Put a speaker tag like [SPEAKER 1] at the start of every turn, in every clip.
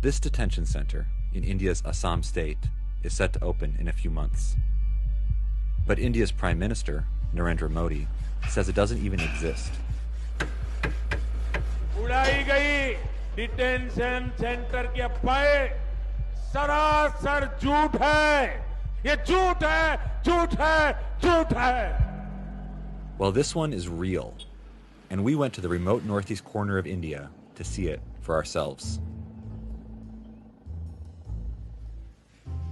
[SPEAKER 1] This detention center in India's Assam state is set to open in a few months. But India's Prime Minister, Narendra Modi, says it doesn't even exist.
[SPEAKER 2] उड़ाई गई detention centre के अफवाहें सरासर झूठ है ये झूठ है झूठ है झूठ है.
[SPEAKER 1] Well, this one is real, and we went to the remote northeast corner of India to see it for ourselves.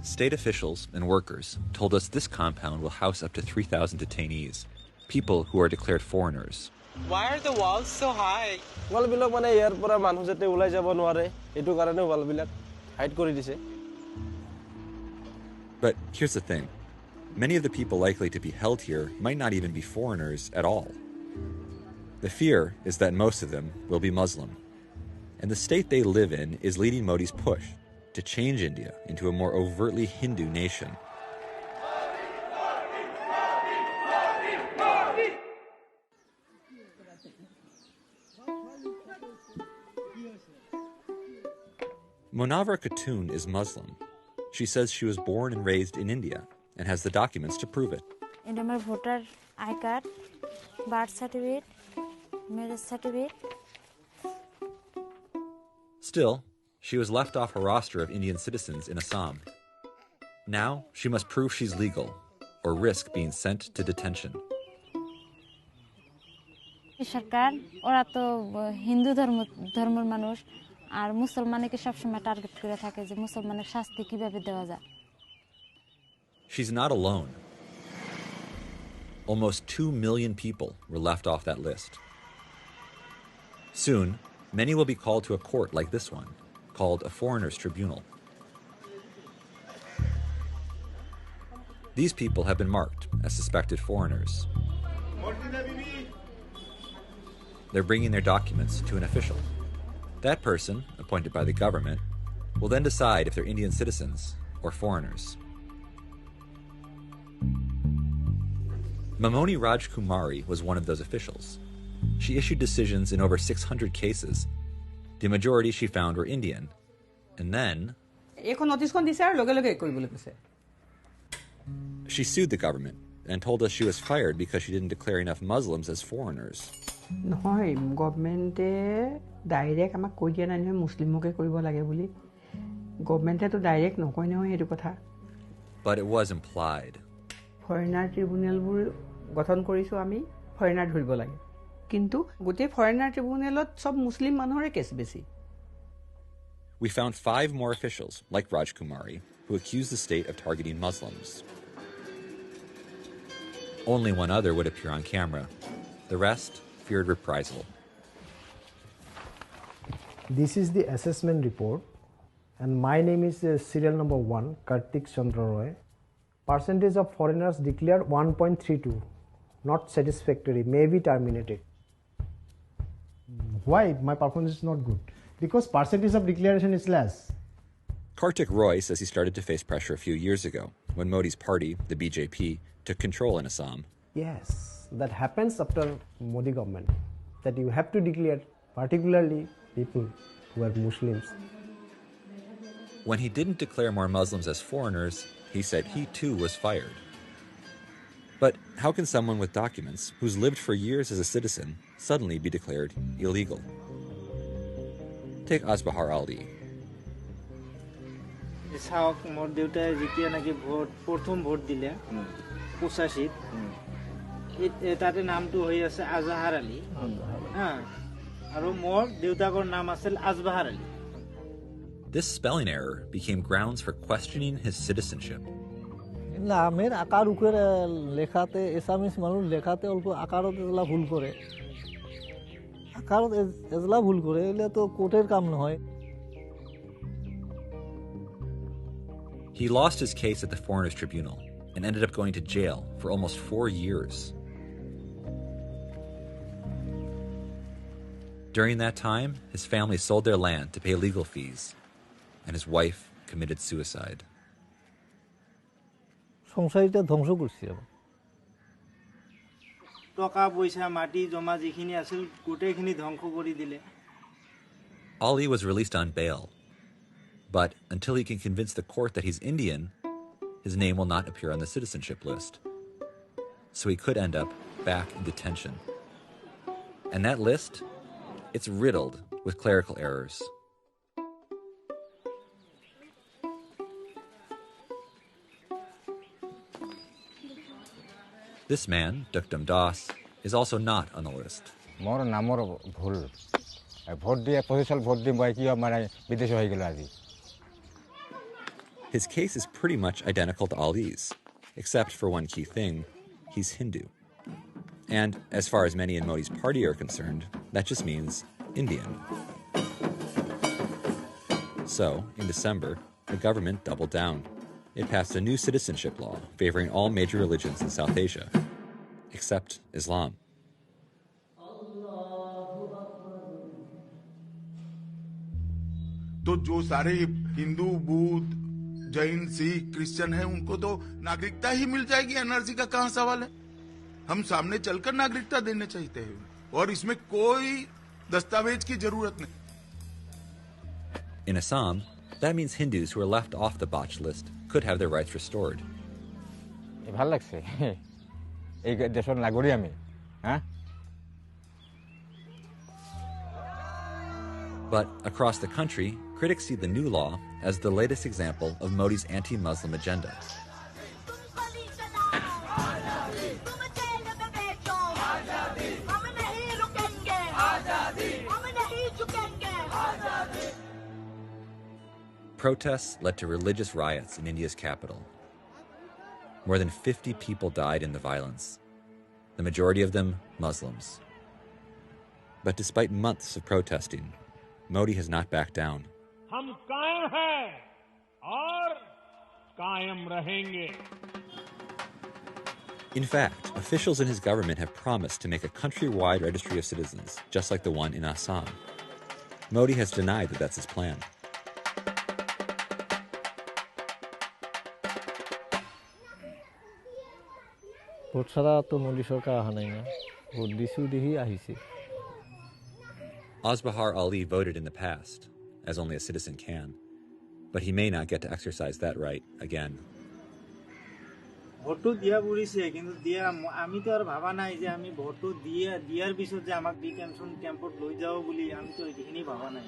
[SPEAKER 1] State officials and workers told us this compound will house up to 3,000 detainees, people who are declared foreigners.
[SPEAKER 3] Why are the walls so high?
[SPEAKER 4] Wall bilak mane yar pura manu jete ulai jabo noare etu karone wall bilak hide kori dise.
[SPEAKER 1] But here's the thing. Many of the people likely to be held here might not even be foreigners at all. The fear is that most of them will be Muslim. And the state they live in is leading Modi's push to change India into a more overtly Hindu nation. Munawar Khatun is Muslim. She says she was born and raised in India and has the documents to prove it.
[SPEAKER 5] In my voter ID card, birth certificate, marriage certificate.
[SPEAKER 1] Still, she was left off a roster of Indian citizens in Assam. Now she must prove she's legal or risk being sent to detention.
[SPEAKER 5] সরকার ওরা তো হিন্দু ধর্মের মানুষ আর মুসলমানকে সব সময় target করে থাকে যে মুসলমানের শাস্তি কিভাবে দেওয়া যায়.
[SPEAKER 1] She's not alone. Almost 2 million people were left off that list. Soon, many will be called to a court like this one, called a foreigners' tribunal. These people have been marked as suspected foreigners. They're bringing their documents to an official. That person, appointed by the government, will then decide if they're Indian citizens or foreigners. Mamoni Rajkumari was one of those officials. She issued decisions in over 600 cases. The majority she found were Indian. And then she sued the government and told us she was fired because she didn't declare enough Muslims as foreigners.
[SPEAKER 6] নহয় গভৰ্ণমেণ্টে direct আমাক কৈ দিয়া নাই নহয় মুছলিমকে কৰিব লাগে বুলি গভৰ্ণমেণ্টেতো direct নকয় নহয় সেইটো কথা.
[SPEAKER 1] But it was implied.
[SPEAKER 6] Foreigner ট্ৰিবিউনেলবোৰ গঠন কৰিছো আমি ফৰেনাৰ ধৰিব লাগে কিন্তু গোটেই ফৰেনাৰ ট্ৰিবিউনেলত সব মুছলিম মানুহৰে কেছ বেছি.
[SPEAKER 1] We found 5 more officials like Rajkumari who accused the state of targeting Muslims. Only one other would appear on camera. The rest feared reprisal.
[SPEAKER 7] This is the assessment report, and my name is serial number 1, Kartik Chandra Roy. Percentage of foreigners declared 1.32, not satisfactory, may be terminated.
[SPEAKER 8] Why my performance is not good? Because percentage of declaration is less.
[SPEAKER 1] Kartik Roy says he started to face pressure a few years ago when Modi's party, the BJP, took control in Assam.
[SPEAKER 7] Yes, that happens after Modi government, that you have to declare particularly people who are Muslims.
[SPEAKER 1] When he didn't declare more Muslims as foreigners, he said he too was fired. But how can someone with documents who's lived for years as a citizen suddenly be declared illegal? Take Azbahar Ali.
[SPEAKER 9] চাওক মোৰ দেউতাই যেতিয়া নাকি প্ৰথম vote দিলে 85 তাতে নামটো হৈ আছে আজহাৰ আলী আৰু মোৰ দেউতাকৰ নাম আছিল আজবাহাৰ Ali.
[SPEAKER 1] This spelling error became grounds for questioning his citizenship.
[SPEAKER 10] নামের আকার উপরে লেখাতে এসামিস মানুষ লেখাতে অল্প আকারত এজলা ভুল করে আকারত এজলা ভুল করে এলে তো কোর্টের কাম নহয়.
[SPEAKER 1] He lost his case at the Foreigners Tribunal and ended up going to jail for almost 4 years. During that time, his family sold their land to pay legal fees, and his wife committed suicide.
[SPEAKER 10] সংসারটা ধ্বংস করছি আবার.
[SPEAKER 9] টাকা পয়সা মাটি জমা যেখিনি আছিল গোটেইখিনি ধ্বংস কৰি দিলে.
[SPEAKER 1] Ali was released on bail, But until he can convince the court that he's Indian, his name will not appear on the citizenship list. So he could end up back in detention. And that list, it's riddled with clerical errors. This man, Dukdam Das, is also not on the list. His case is pretty much identical to Ali's, except for one key thing: he's Hindu. And as far as many in Modi's party are concerned, that just means Indian. So, in December, the government doubled down. It passed a new citizenship law favoring all major religions in South Asia, except Islam.
[SPEAKER 11] तो जो सारे Hindu, Buddha, Jain, Sikh, Christian हैं, उनको तो नागरिकता ही मिल जाएगी। NRC का कहां सवाल है? हम सामने चलकर नागरिकता देने चाहते हैं और इसमें कोई दस्तावेज की जरूरत नहीं।
[SPEAKER 1] In Assam, that means Hindus who are left off the botched list could have their rights restored.
[SPEAKER 12] ভাল লাগছে এই দেশের নাগরিক আমি হ্যাঁ
[SPEAKER 1] But across the country, critics see the new law as the latest example of Modi's anti-Muslim agenda. Protests led to religious riots in India's capital. More than 50 people died in the violence, the majority of them Muslims. But despite months of protesting, Modi has not backed down.
[SPEAKER 2] हम कायम हैं और कायम रहेंगे.
[SPEAKER 1] In fact, officials in his government have promised to make a countrywide registry of citizens, just like the one in Assam. Modi has denied that that's his plan.
[SPEAKER 10] Vote ছাড়া তো মোদী সরকার আহা নাই না ভোট দিছো দিহি আহিছে
[SPEAKER 1] Azbahar Ali voted in the past, as only a citizen can, but he may not get to exercise that right again.
[SPEAKER 9] ভোটটো দিয়া বুলিছে কিন্তু দিয়া আমি তো আর ভাবা নাই যে আমি ভোটটো দিয়ার পিছত যে আমাক ডিটেনশন ক্যাম্পত লৈ যাও বুলি আমি তো এইখিনি ভাবা নাই